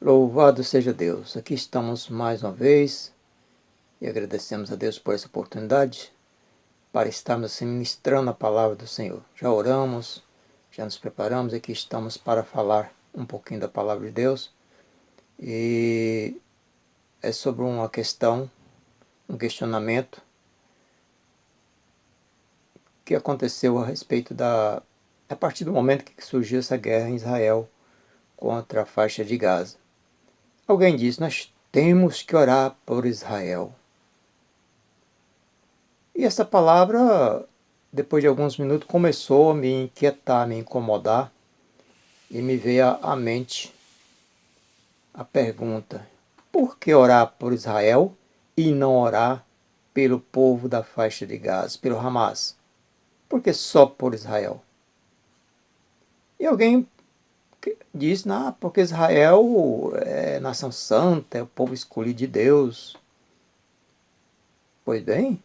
Louvado seja Deus. Aqui estamos mais uma vez e agradecemos a Deus por essa oportunidade para estarmos assim, ministrando a palavra do Senhor. Já oramos, já nos preparamos e aqui estamos para falar um pouquinho da palavra de Deus. E é sobre uma questão, um questionamento que aconteceu a respeito a partir do momento que surgiu essa guerra em Israel contra a faixa de Gaza. Alguém disse, nós temos que orar por Israel. E essa palavra, depois de alguns minutos, começou a me inquietar, a me incomodar, e me veio à mente a pergunta, por que orar por Israel e não orar pelo povo da faixa de Gaza, pelo Hamas? Por que só por Israel? E alguém diz, não, porque Israel é nação santa, é o povo escolhido de Deus. Pois bem,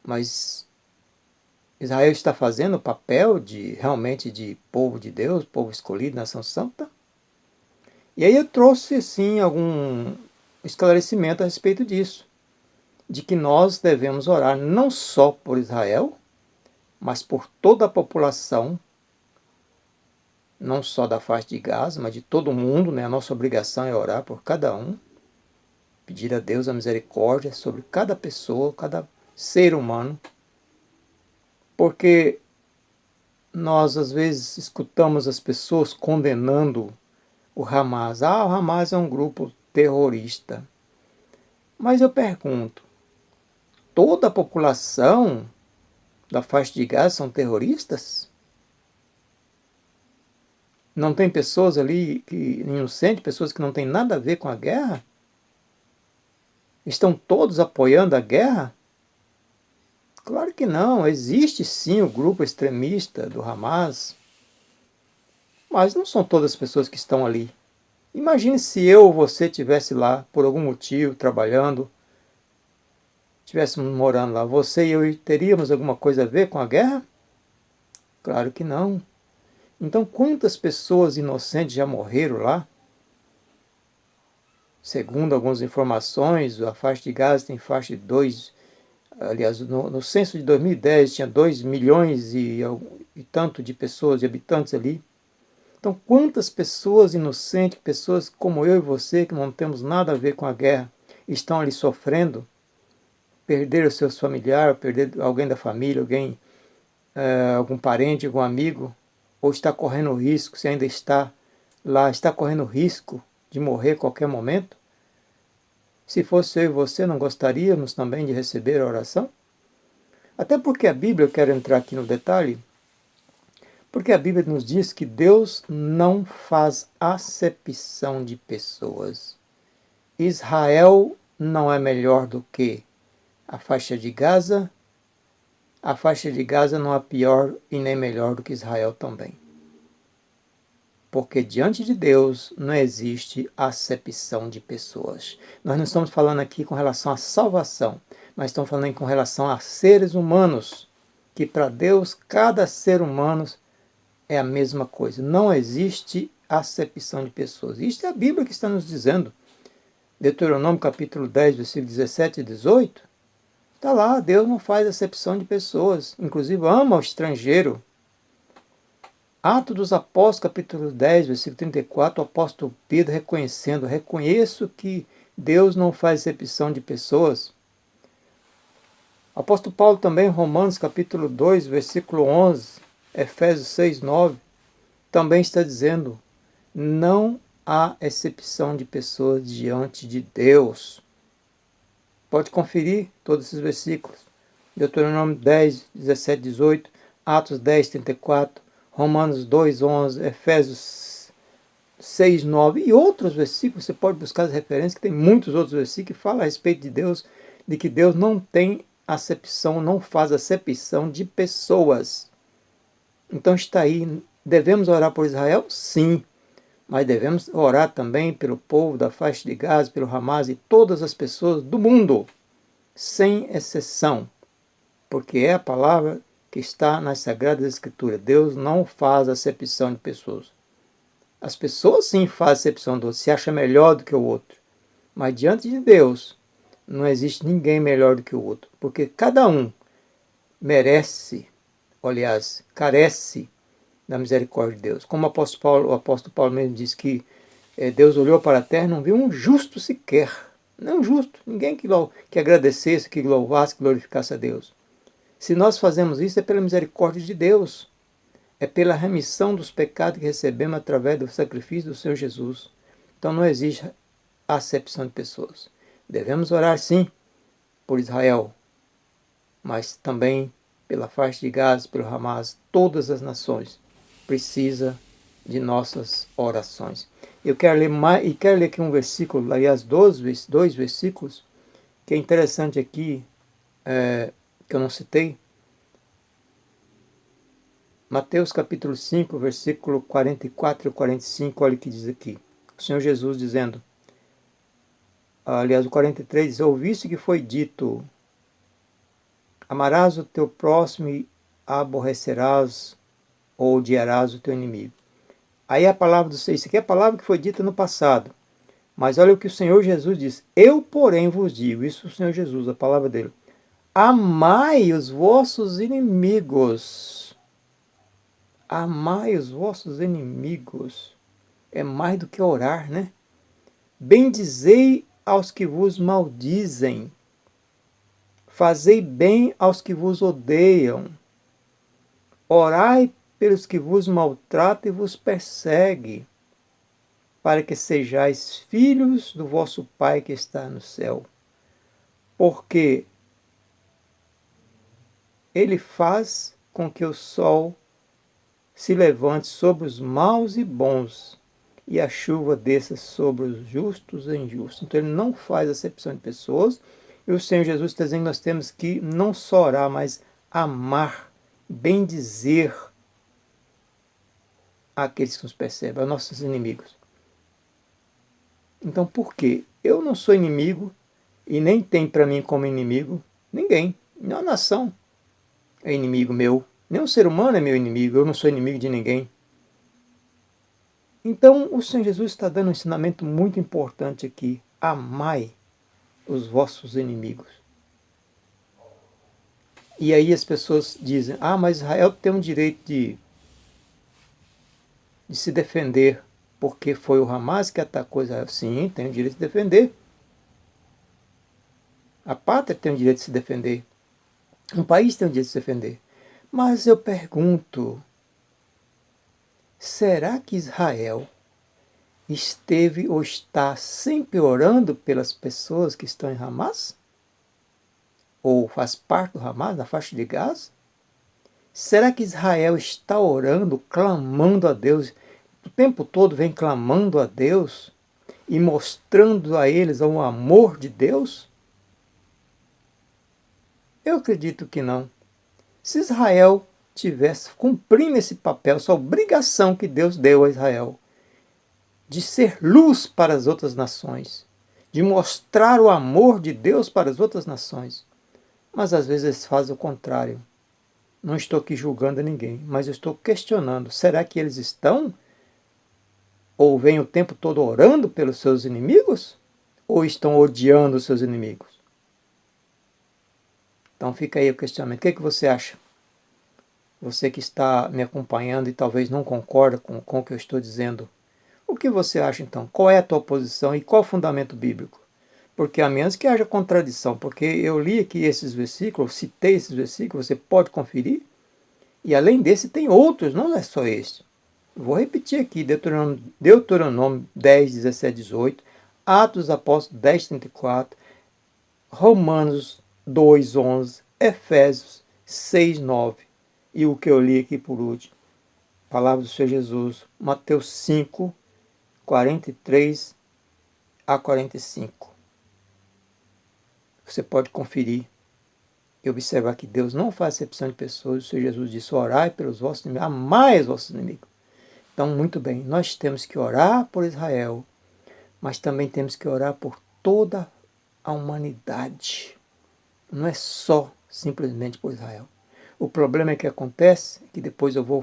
mas Israel está fazendo o papel realmente de povo de Deus, povo escolhido, nação santa? E aí eu trouxe, sim, algum esclarecimento a respeito disso, de que nós devemos orar não só por Israel, mas por toda a população, não só da faixa de Gaza, mas de todo o mundo, né? A nossa obrigação é orar por cada um, pedir a Deus a misericórdia sobre cada pessoa, cada ser humano, porque nós às vezes escutamos as pessoas condenando o Hamas. Ah, o Hamas é um grupo terrorista. Mas eu pergunto, toda a população da faixa de Gaza são terroristas? Não tem pessoas ali inocentes, pessoas que não têm nada a ver com a guerra? Estão todos apoiando a guerra? Claro que não, existe sim o grupo extremista do Hamas, mas não são todas as pessoas que estão ali. Imagine se eu ou você estivesse lá por algum motivo, trabalhando, estivéssemos morando lá, você e eu teríamos alguma coisa a ver com a guerra? Claro que não. Então, quantas pessoas inocentes já morreram lá? Segundo algumas informações, a faixa de Gaza tem faixa de 2, aliás, no censo de 2010 tinha 2 milhões e tanto de pessoas, de habitantes ali. Então, quantas pessoas inocentes, pessoas como eu e você, que não temos nada a ver com a guerra, estão ali sofrendo, perderam seus familiares, perderam alguém da família, algum parente, algum amigo, ou está correndo risco, se ainda está lá, está correndo risco de morrer a qualquer momento? Se fosse eu e você, não gostaríamos também de receber a oração? Até porque a Bíblia, eu quero entrar aqui no detalhe, porque a Bíblia nos diz que Deus não faz acepção de pessoas. Israel não é melhor do que a faixa de Gaza. A faixa de Gaza não é pior e nem melhor do que Israel também. Porque diante de Deus não existe acepção de pessoas. Nós não estamos falando aqui com relação à salvação, mas estamos falando com relação a seres humanos, que para Deus cada ser humano é a mesma coisa. Não existe acepção de pessoas. Isso é a Bíblia que está nos dizendo. Deuteronômio capítulo 10, versículo 17 e 18. Está lá, Deus não faz acepção de pessoas. Inclusive ama o estrangeiro. Atos dos Apóstolos, capítulo 10, versículo 34, o apóstolo Pedro reconheço que Deus não faz acepção de pessoas. O apóstolo Paulo também, Romanos, capítulo 2, versículo 11, Efésios 6, 9, também está dizendo, não há excepção de pessoas diante de Deus. Pode conferir todos esses versículos. Deuteronômio 10, 17, 18, Atos 10, 34, Romanos 2, 11, Efésios 6, 9 e outros versículos. Você pode buscar as referências, que tem muitos outros versículos que falam a respeito de Deus, de que Deus não tem acepção, não faz acepção de pessoas. Então está aí, devemos orar por Israel? Sim, mas devemos orar também pelo povo da faixa de Gaza, pelo Hamas e todas as pessoas do mundo, sem exceção, porque é a palavra que está nas Sagradas Escrituras. Deus não faz acepção de pessoas. As pessoas sim fazem acepção do outro, se acha melhor do que o outro. Mas diante de Deus, não existe ninguém melhor do que o outro. Porque cada um merece, aliás, carece da misericórdia de Deus. Como o apóstolo Paulo mesmo diz que Deus olhou para a terra e não viu um justo sequer. Não justo, ninguém que agradecesse, que louvasse, que glorificasse a Deus. Se nós fazemos isso é pela misericórdia de Deus. É pela remissão dos pecados que recebemos através do sacrifício do Senhor Jesus. Então não existe acepção de pessoas. Devemos orar sim por Israel, mas também pela faixa de Gaza, pelo Hamas, todas as nações precisa de nossas orações. Eu quero ler mais, e quero ler aqui um versículo, aliás, dois versículos, que é interessante aqui, que eu não citei. Mateus capítulo 5, versículo 44 e 45, olha o que diz aqui. O Senhor Jesus dizendo, aliás, o 43 diz, ouviste que foi dito, amarás o teu próximo e aborrecerás ou odiarás o teu inimigo. Aí a palavra do Senhor, isso aqui é a palavra que foi dita no passado. Mas olha o que o Senhor Jesus diz. Eu, porém, vos digo, isso é o Senhor Jesus, a palavra dele. Amai os vossos inimigos. Amai os vossos inimigos. É mais do que orar, né? Bendizei aos que vos maldizem. Fazei bem aos que vos odeiam. Orai pelos que vos maltratam e vos perseguem, para que sejais filhos do vosso Pai que está no céu. Porque Ele faz com que o sol se levante sobre os maus e bons, e a chuva desça sobre os justos e injustos. Então Ele não faz acepção de pessoas, e o Senhor Jesus está dizendo que nós temos que não só orar, mas amar, bendizer aqueles que nos percebem, aos nossos inimigos. Então, por quê? Eu não sou inimigo e nem tem para mim como inimigo ninguém. Nenhuma nação é inimigo meu. Nenhum ser humano é meu inimigo. Eu não sou inimigo de ninguém. Então, o Senhor Jesus está dando um ensinamento muito importante aqui. Amai os vossos inimigos. E aí as pessoas dizem, mas Israel tem o direito de se defender porque foi o Hamas que atacou Israel. Sim, tem o direito de defender. A pátria tem o direito de se defender. Um país tem o direito de se defender. Mas eu pergunto, será que Israel esteve ou está sempre orando pelas pessoas que estão em Hamas? Ou faz parte do Hamas, da faixa de Gaza? Será que Israel está orando, clamando a Deus, o tempo todo vem clamando a Deus e mostrando a eles o amor de Deus? Eu acredito que não. Se Israel tivesse cumprindo esse papel, essa obrigação que Deus deu a Israel, de ser luz para as outras nações, de mostrar o amor de Deus para as outras nações. Mas às vezes eles fazem o contrário. Não estou aqui julgando ninguém, mas eu estou questionando. Será que eles estão ou vêm o tempo todo orando pelos seus inimigos? Ou estão odiando os seus inimigos? Então fica aí o questionamento. O que você acha? Você que está me acompanhando e talvez não concorda com o que eu estou dizendo. O que você acha então? Qual é a tua posição e qual o fundamento bíblico? Porque a menos que haja contradição, porque eu li aqui esses versículos, citei esses versículos, você pode conferir. E além desse tem outros, não é só este. Vou repetir aqui, Deuteronômio 10, 17, 18, Atos dos Apóstolos 10, 34, Romanos 2, 11, Efésios 6, 9. E o que eu li aqui por último, palavra do Senhor Jesus, Mateus 5, 43 a 45. Você pode conferir e observar que Deus não faz acepção de pessoas. O Senhor Jesus disse, orai pelos vossos inimigos, amai os vossos inimigos. Então, muito bem, nós temos que orar por Israel, mas também temos que orar por toda a humanidade. Não é só simplesmente por Israel. O problema é que acontece, que depois eu vou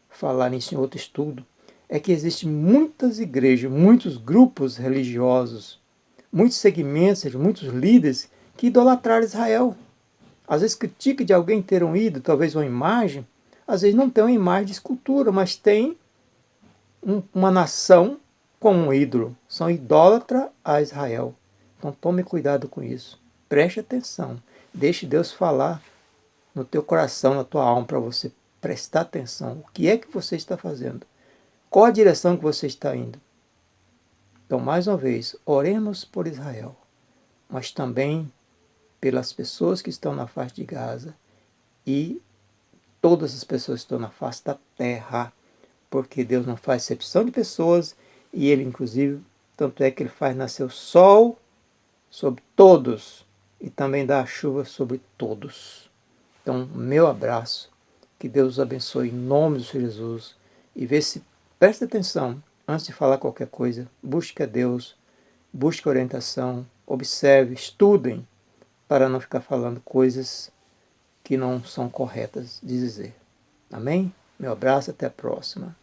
falar nisso em outro estudo, é que existem muitas igrejas, muitos grupos religiosos, muitos segmentos, muitos líderes que idolatraram Israel. Às vezes critica de alguém ter um ídolo, talvez uma imagem. Às vezes não tem uma imagem de escultura, mas tem uma nação com um ídolo. São idólatras a Israel. Então tome cuidado com isso. Preste atenção. Deixe Deus falar no teu coração, na tua alma, para você prestar atenção. O que é que você está fazendo? Qual a direção que você está indo? Então, mais uma vez, oremos por Israel, mas também pelas pessoas que estão na face de Gaza e todas as pessoas que estão na face da terra, porque Deus não faz exceção de pessoas e Ele, inclusive, tanto é que Ele faz nascer o sol sobre todos e também dá a chuva sobre todos. Então, meu abraço, que Deus os abençoe em nome do Senhor Jesus e vê se preste atenção antes de falar qualquer coisa, busque a Deus, busque orientação, observe, estudem para não ficar falando coisas que não são corretas de dizer. Amém? Meu abraço, até a próxima.